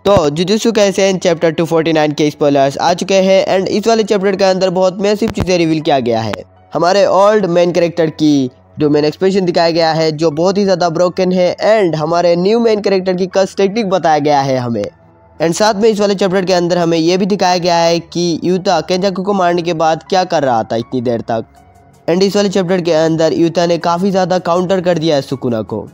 तो jujutsu Kaisen chapter 249 के spoilers आ चुके हैं एंड इस वाले चैप्टर के अंदर बहुत मैसिव चीज़ें रिवील किया गया है। हमारे ओल्ड मेन कैरेक्टर की डोमेन एक्सपेंशन दिखाया गया है जो बहुत ही ज़्यादा ब्रोकन है एंड हमारे न्यू मेन कैरेक्टर की कस्ट टेक्निक बताया गया है हमें। एंड साथ में इस वाले चैप्टर के अंदर हमें यह भी दिखाया गया है कि यूता केंजाकू को मारने के बाद क्या कर रहा था इतनी देर तक। एंड इस वाले चैप्टर के अंदर यूता ने काफ़ी ज़्यादा काउंटर कर दिया है सुकुना को।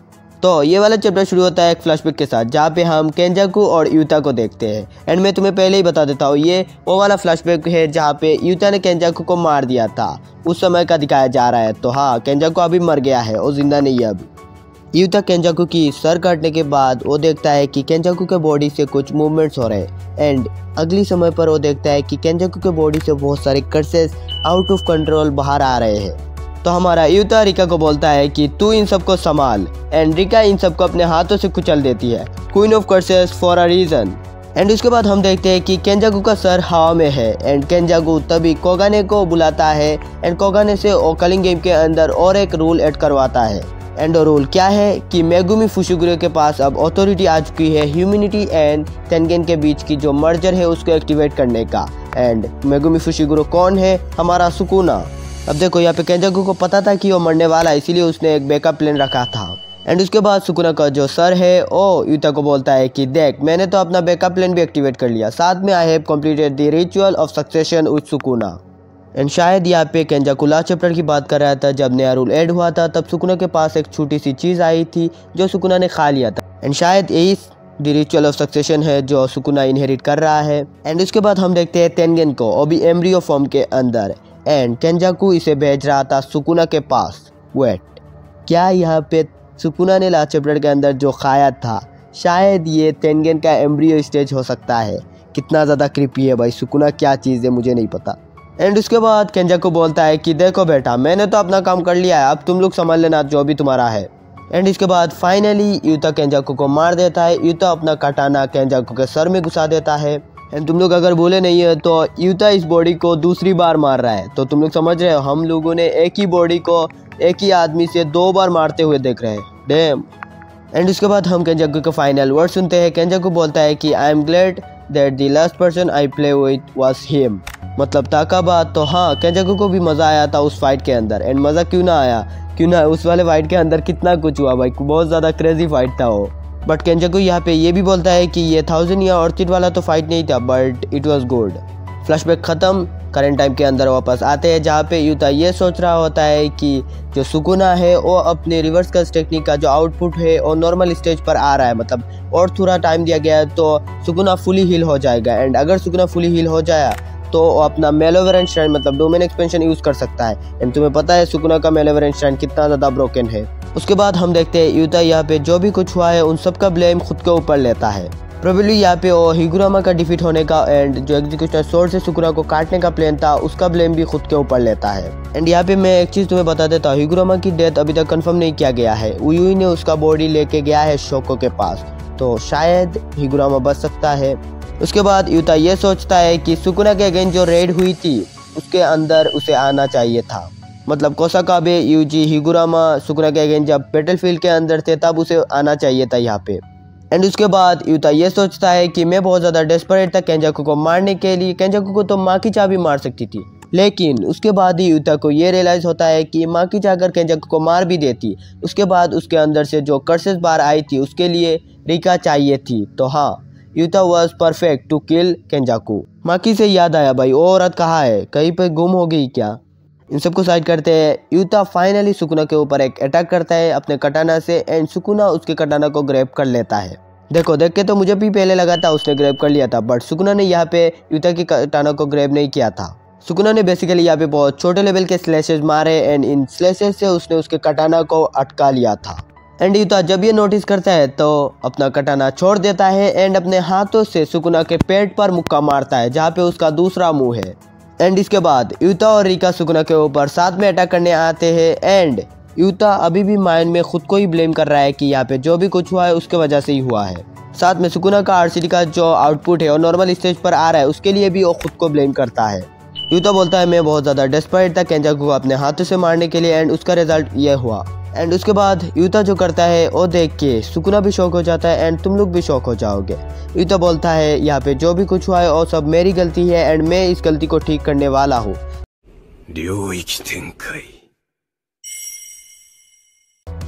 तो ये वाला चैप्टर शुरू होता है एक फ्लैशबैक के साथ जहाँ पे हम केंजाकू और यूता को देखते हैं। एंड मैं तुम्हें पहले ही बता देता हूँ, ये वो वाला फ्लैशबैक है जहाँ पे यूता ने केंजाकू को मार दिया था, उस समय का दिखाया जा रहा है। तो हाँ, केंजाकू अभी मर गया है और जिंदा नहीं है अभी। यूता केंजाकू की सर काटने के बाद वो देखता है कि केंजाकू के बॉडी से कुछ मूवमेंट्स हो रहे हैं एंड अगली समय पर वो देखता है कि केंजाकू के बॉडी से बहुत सारे कर्सेस आउट ऑफ कंट्रोल बाहर आ रहे हैं। तो हमारा यूता रिका को बोलता है कि तू इन सबको संभाल एंड रिका इन सबको अपने हाथों से कुचल देती है, queen of curses for a reason. And उसके बाद हम देखते हैं कि केंजाकू का सर हवा में है एंड केंजाकू तभी कोगाने को बुलाता है एंड कोगाने से ओकलिंग गेम के अंदर और एक रूल ऐड करवाता है। एंड रूल क्या है कि मेगुमी फुशिगुरो के पास अब अथॉरिटी आ चुकी है ह्यूमैनिटी एंड तेनगेन के बीच की जो मर्जर है उसको एक्टिवेट करने का। एंड मेगुमी फुशिगुरो कौन है? हमारा सुकुना। अब देखो यहाँ पे केंजाकू को पता था कि वो मरने वाला है, इसीलिए उसने एक बैकअप प्लान रखा था। एंड उसके बाद सुकुना का जो सर है वो यूता को बोलता है कि देख, मैंने तो अपना बैकअप प्लान भी एक्टिवेट कर लिया, साथ में I have completed the ritual of succession with Sukuna. And शायद यहाँ पे केंजाकू लास्ट चैप्टर की बात कर रहा था जब नया रूल ऐड हुआ था, तब सुकुना के पास एक छोटी सी चीज़ आई थी जो सुकुना ने खा लिया था। एंड शायद यही द रिचुअल ऑफ सक्सेशन है जो सुकुना इनहेरिट कर रहा है। एंड उसके बाद हम देखते हैं तेनगेन को, वो भी एम्ब्रियो फॉर्म के अंदर। एंड केंजाकू इसे भेज रहा था सुकुना के पास। वेट, क्या यहाँ पे सुकुना ने लास्ट चैप्टर के अंदर जो खाया था शायद ये तेनगेन का एम्ब्रियो स्टेज हो सकता है? कितना ज़्यादा क्रिपी है भाई, सुकुना क्या चीज़ है मुझे नहीं पता। एंड उसके बाद केंजाकू बोलता है कि देखो बेटा, मैंने तो अपना काम कर लिया है, अब तुम लोग समझ लेना जो भी तुम्हारा है। एंड इसके बाद फाइनली यूता केंजाकू को मार देता है। यूता अपना कटाना केंजाकू के सर में घुसा देता है। एंड तुम लोग अगर भूले नहीं है तो यूता इस बॉडी को दूसरी बार मार रहा है। तो तुम लोग समझ रहे हो, हम लोगों ने एक ही बॉडी को एक ही आदमी से 2 बार मारते हुए देख रहे हैं। डैम। एंड उसके बाद हम केंजाकू का फाइनल वर्ड सुनते हैं। केंजाकू बोलता है कि I am glad that the last person I play with was him, मतलब ताकाबा। तो हाँ, केंजाकू को भी मज़ा आया था उस फाइट के अंदर। एंड मज़ा क्यों ना आया, क्यों ना, उस वाले फाइट के अंदर कितना कुछ हुआ भाई, बहुत ज़्यादा क्रेजी फाइट था वो। बट केंजाकू यहाँ पे ये भी बोलता है कि ये 1000 या ऑर्चिड वाला तो फाइट नहीं था, but it was good. Flashback ख़त्म, करंट टाइम के अंदर वापस आते हैं जहाँ पे यूता ये सोच रहा होता है कि जो सुकुना है वो अपने रिवर्स कर्स टेक्निक का जो आउटपुट है वो नॉर्मल स्टेज पर आ रहा है, मतलब और थोड़ा टाइम दिया गया है तो सुकुना फुली हील हो जाएगा। एंड अगर सुकुना फुली हील हो जाए तो वो अपना मेलोवेरेंट श्राइन मतलब डोमेन एक्सपेंशन यूज़ कर सकता है। एंड तुम्हें पता है सुकुना का मेलोवेरेंट श्राइन कितना ज़्यादा ब्रोकन है। उसके बाद हम देखते हैं यूता यहाँ पे जो भी कुछ हुआ है उन सब का ब्लेम खुद के ऊपर लेता है। प्रोबेबली यहाँ पे वो हिगुरामा का डिफीट होने का एंड जो एग्जीक्यूशनर स्वॉर्ड से सुकुना को काटने का प्लान था उसका ब्लेम भी खुद के ऊपर लेता है। एंड यहाँ पे मैं एक चीज़ तुम्हें बता देता हूँ, हिगुरामा की डेथ अभी तक कंफर्म नहीं किया गया है। उयुई ने उसका बॉडी लेके गया है शोको के पास, तो शायद हिगुरामा बच सकता है। उसके बाद यूता ये सोचता है कि सुकुना के अगेंस्ट जो रेड हुई थी उसके अंदर उसे आना चाहिए था, मतलब कोसाकाबे, यूजी, हिगुरामा सुकुना के अगेंस्ट जब बैटलफील्ड के अंदर थे तब उसे आना चाहिए था यहाँ पे। एंड उसके बाद यूता ये सोचता है कि मैं बहुत ज़्यादा डेस्परेट था केंजाकू को मारने के लिए। केंजाकू को तो माँ की चाबी मार सकती थी, लेकिन उसके बाद ही यूता को ये रियलाइज़ होता है कि माँ की चाह अगर केंजाकू को मार भी देती, उसके बाद उसके अंदर से जो कर्सेस बाहर आई थी उसके लिए रिका चाहिए थी। तो हाँ, Yuta was perfect to kill Kenjaku. Maki से याद आया भाई, वो औरत कहाँ है, कहीं पे गुम हो गई क्या? इन सबको साइड करते हैं। यूता फाइनली सुकुना के ऊपर एक अटैक करता है अपने कटाना से एंड सुकुना उसके कटाना को ग्रैब कर लेता है। देखो देख के तो मुझे भी पहले लगा था उसने ग्रैब कर लिया था, बट सुकुना ने यहाँ पे यूता की कटाना को ग्रैब नहीं किया था। सुकुना ने बेसिकली यहाँ पे बहुत छोटे लेवल के स्लैशेस मारे एंड इन स्लैशेस से उसने उसके कटाना को अटका लिया था। एंड यूता जब ये नोटिस करता है तो अपना कटाना छोड़ देता है एंड अपने हाथों से सुकुना के पेट पर मुक्का मारता है जहाँ पे उसका दूसरा मुंह है। एंड इसके बाद यूता और रिका सुकुना के ऊपर साथ में अटैक करने आते हैं एंड यूता अभी भी माइंड में खुद को ही ब्लेम कर रहा है कि यहाँ पे जो भी कुछ हुआ है उसके वजह से ही हुआ है। साथ में सुकुना का आरसीडी का जो आउटपुट है और नॉर्मल स्टेज पर आ रहा है उसके लिए भी वो खुद को ब्लेम करता है। यूता बोलता है मैं बहुत ज़्यादा डेस्परेट था केंजाकू को अपने हाथों से मारने के लिए एंड उसका रिजल्ट ये हुआ। एंड उसके बाद यूता जो करता है वो देख के सुकुना भी शौक हो जाता है एंड तुम लोग भी शौक हो जाओगे। यूता बोलता है यहाँ पे जो भी कुछ हुआ है वो सब मेरी गलती है एंड मैं इस गलती को ठीक करने वाला हूँ।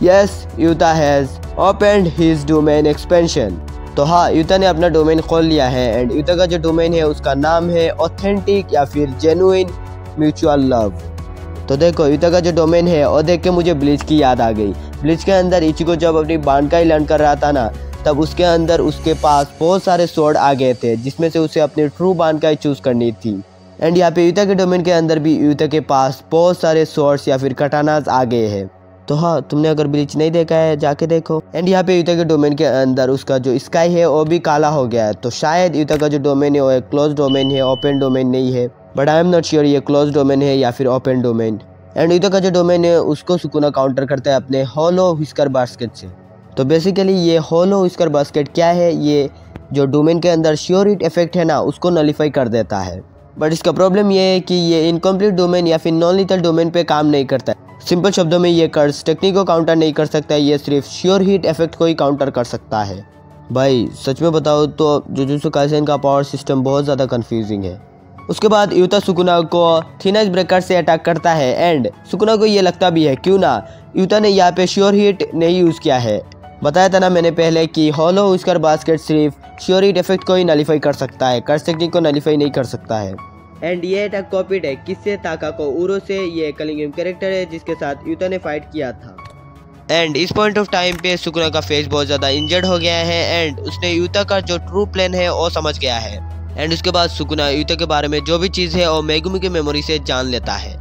Yes, Utah has opened his domain expansion. तो हाँ, यूता ने अपना डोमेन खोल लिया है एंड यूता का जो डोमेन है उसका नाम है ऑथेंटिक या फिर जेन्युइन म्यूचुअल लव। तो देखो यूता का जो डोमेन है और देख के मुझे ब्लीच की याद आ गई। ब्लीच के अंदर इचिको जब अपनी बांकाई लर्न कर रहा था ना, तब उसके अंदर उसके पास बहुत सारे स्वॉर्ड आ गए थे जिसमें से उसे अपनी ट्रू बांकाई चूज करनी थी। एंड यहाँ पे यूता के डोमेन के अंदर भी यूता के पास बहुत सारे स्वॉर्ड्स या फिर कटानाज आ गए हैं। तो हाँ, तुमने अगर ब्लीच नहीं देखा है जाके देखो। एंड यहाँ पे यूता के डोमेन के अंदर उसका जो स्काई है वो भी काला हो गया है। तो शायद यूता का जो डोमेन है वो एक क्लोज डोमेन है, ओपन डोमेन नहीं है। But I am not sure ये क्लोज डोमेन है या फिर ओपन डोमेन। एंड यूता का जो डोमेन है उसको सुकुना काउंटर करता है अपने होलो व्हिस्कर बास्केट से। तो बेसिकली ये होलो व्हिस्कर बास्केट क्या है, ये जो डोमेन के अंदर श्योर हिट इफेक्ट है ना उसको नलीफाई कर देता है। बट इसका प्रॉब्लम ये है कि ये इनकम्प्लीट डोमेन या फिर नॉन लीथल डोमेन पे काम नहीं करता है। सिंपल शब्दों में ये कर्स टेक्निक को काउंटर नहीं कर सकता है, ये सिर्फ श्योर हिट इफेक्ट को ही काउंटर कर सकता है। भाई सच में बताओ तो जुजुत्सु काइसेन का पावर सिस्टम बहुत ज़्यादा कंफ्यूजिंग है। उसके बाद यूता सुकुना को थिन आइस ब्रेकर से अटैक करता है एंड सुकुना को ये लगता भी है क्यों ना यूता ने यहाँ पे श्योर हिट नहीं यूज़ किया है। बताया था ना मैंने पहले कि होलो व्हिस्कर बास्केट सिर्फ श्योर हिट इफेक्ट को ही नलीफाई कर सकता है, कर्स टेक्निक को नलीफाई नहीं कर सकता है। एंड ये अटैक कॉपीड है किससे, ताकाको उरो से। ये कलिंगम कैरेक्टर है जिसके साथ यूता ने फाइट किया था। एंड इस पॉइंट ऑफ टाइम पे सुकुना का फेस बहुत ज़्यादा इंजर्ड हो गया है एंड उसने यूता का जो ट्रू प्लान है वो समझ गया है। एंड उसके बाद सुकुना यूता के बारे में जो भी चीज़ है वो मेगुमी की मेमोरी से जान लेता है।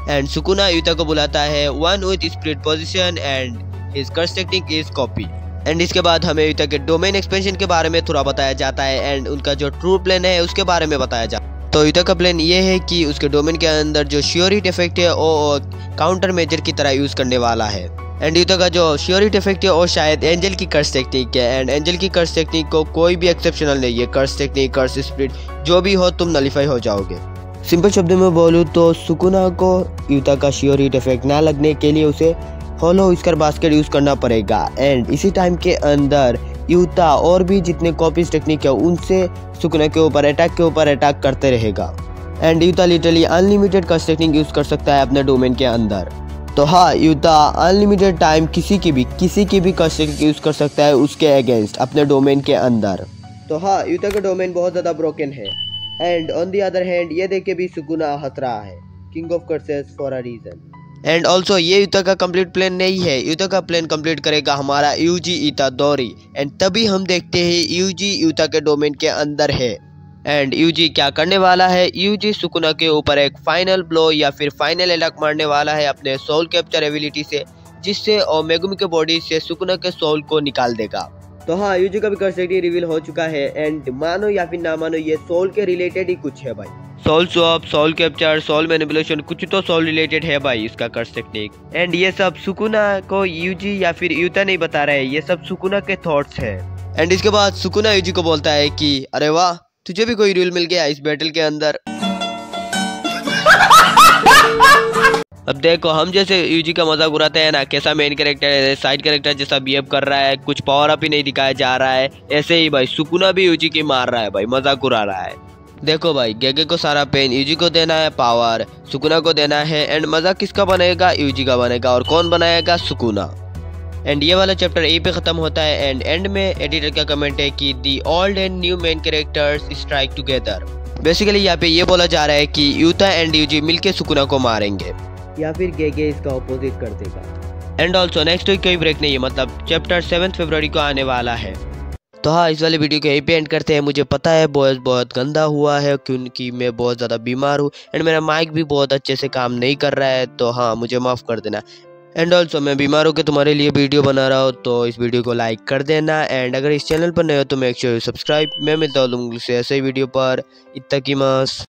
एंड सुकुना यूता को बुलाता है one with split position and his curse technique is copy. And इसके बाद हमें यूता के डोमेन एक्सपेंशन के बारे में थोड़ा बताया जाता है एंड उनका जो ट्रू प्लान है उसके बारे में बताया जाता है। तो यूता का प्लान ये है कि उसके डोमेन के अंदर जो श्योर हिट इफेक्ट है वो काउंटर मेजर की तरह यूज़ करने वाला है। एंड यूता का जो श्योर हिट इफेक्ट है वो शायद एंजल की कर्स टेक्निक है एंड एंजल की कर्स टेक्निक को कोई भी एक्सेप्शनल नहीं है। कर्स टेक्निक, कर्स स्प्लिट जो भी हो तुम नलीफाई हो जाओगे। सिंपल शब्दों में बोलूँ तो सुकुना को यूता का श्योर हिट इफेक्ट ना लगने के लिए उसे होलो व्हिस्कर बास्केट यूज़ करना पड़ेगा। एंड इसी टाइम के अंदर यूता और भी जितने कॉपीज टेक्निक है उनसे सुकुना के ऊपर अटैक करते रहेगा। And Yuta literally unlimited curse technique use कर सकता है अपने डोमेन के अंदर। तो हाँ, यूता अनलिमिटेड टाइम किसी की भी कर्स टेक्निक यूज़ कर सकता है उसके अगेंस्ट अपने डोमेन के अंदर। तो हाँ, यूता का डोमेन बहुत ज़्यादा ब्रोकन है। And on the other hand ये देख के भी सुकुना हंस रहा है, king of curses for a reason. And also ये यूता का कंप्लीट प्लान नहीं है, यूता का प्लान कंप्लीट करेगा हमारा यूजी इतादोरी। एंड तभी हम देखते हैं यूजी यूता के डोमेन के अंदर है। एंड यूजी क्या करने वाला है, यूजी सुकुना के ऊपर एक फाइनल ब्लो या फिर फाइनल अटैक मारने वाला है अपने सोल कैप्चर एबिलिटी से, जिससे मेगुमी के बॉडी से सुकुना के सोल को निकाल देगा। तो हाँ, यूजी का भी कर्स टेक्निक रिवील हो चुका है एंड मानो या फिर ना मानो ये सोल के रिलेटेड ही कुछ है भाई। Soul swap, soul capture, soul manipulation, कुछ तो सोल रिलेटेड है भाई इसका कर्स टेक्निक। एंड ये सब सुकुना को यूजी या फिर यूता नहीं बता रहे, ये सब सुकुना के थॉट्स है। एंड इसके बाद सुकुना यूजी को बोलता है कि अरे वाह, तुझे भी कोई रूल मिल गया इस बैटल के अंदर। अब देखो हम जैसे यूजी का मजाक उड़ाते हैं ना, कैसा मेन कैरेक्टर है साइड कैरेक्टर जैसा बिहेव कर रहा है, कुछ पावर अप ही नहीं दिखाया जा रहा है, ऐसे ही भाई सुकुना भी यूजी की मार रहा है भाई, मजाक उड़ा रहा है। देखो भाई, गेगे को सारा पेन यूजी को देना है, पावर सुकुना को देना है। एंड मजाक किसका बनेगा, यूजी का बनेगा। और कौन बनाएगा, सुकुना। एंड ये वाला चैप्टर यहीं पे खत्म होता है। एंड एंड में एडिटर का कमेंट है कि the old and new main characters strike together. Basically यहाँ पे ये बोला जा रहा है कि यूता एंड यूजी मिलके सुकुना को मारेंगे या फिर गेगे इसका ऑपोजिट कर देगा। एंड ऑल्सो नेक्स्ट वीक कोई ब्रेक नहीं है, मतलब चैप्टर 7 फरवरी को आने वाला है। तो हाँ, इस वाले वीडियो को यहीं पे एंड करते हैं। मुझे पता है वॉइस बहुत गंदा हुआ है क्योंकि मैं बहुत ज़्यादा बीमार हूँ एंड मेरा माइक भी बहुत अच्छे से काम नहीं कर रहा है, तो हाँ मुझे माफ़ कर देना। एंड ऑल्सो मैं बीमार होकर तुम्हारे लिए वीडियो बना रहा हूँ, तो इस वीडियो को लाइक कर देना। एंड अगर इस चैनल पर नए हो तो मेक श्योर सब्सक्राइब। मैं मिलता हूँ तुम से ऐसे ही वीडियो पर। इत्ताकीमास।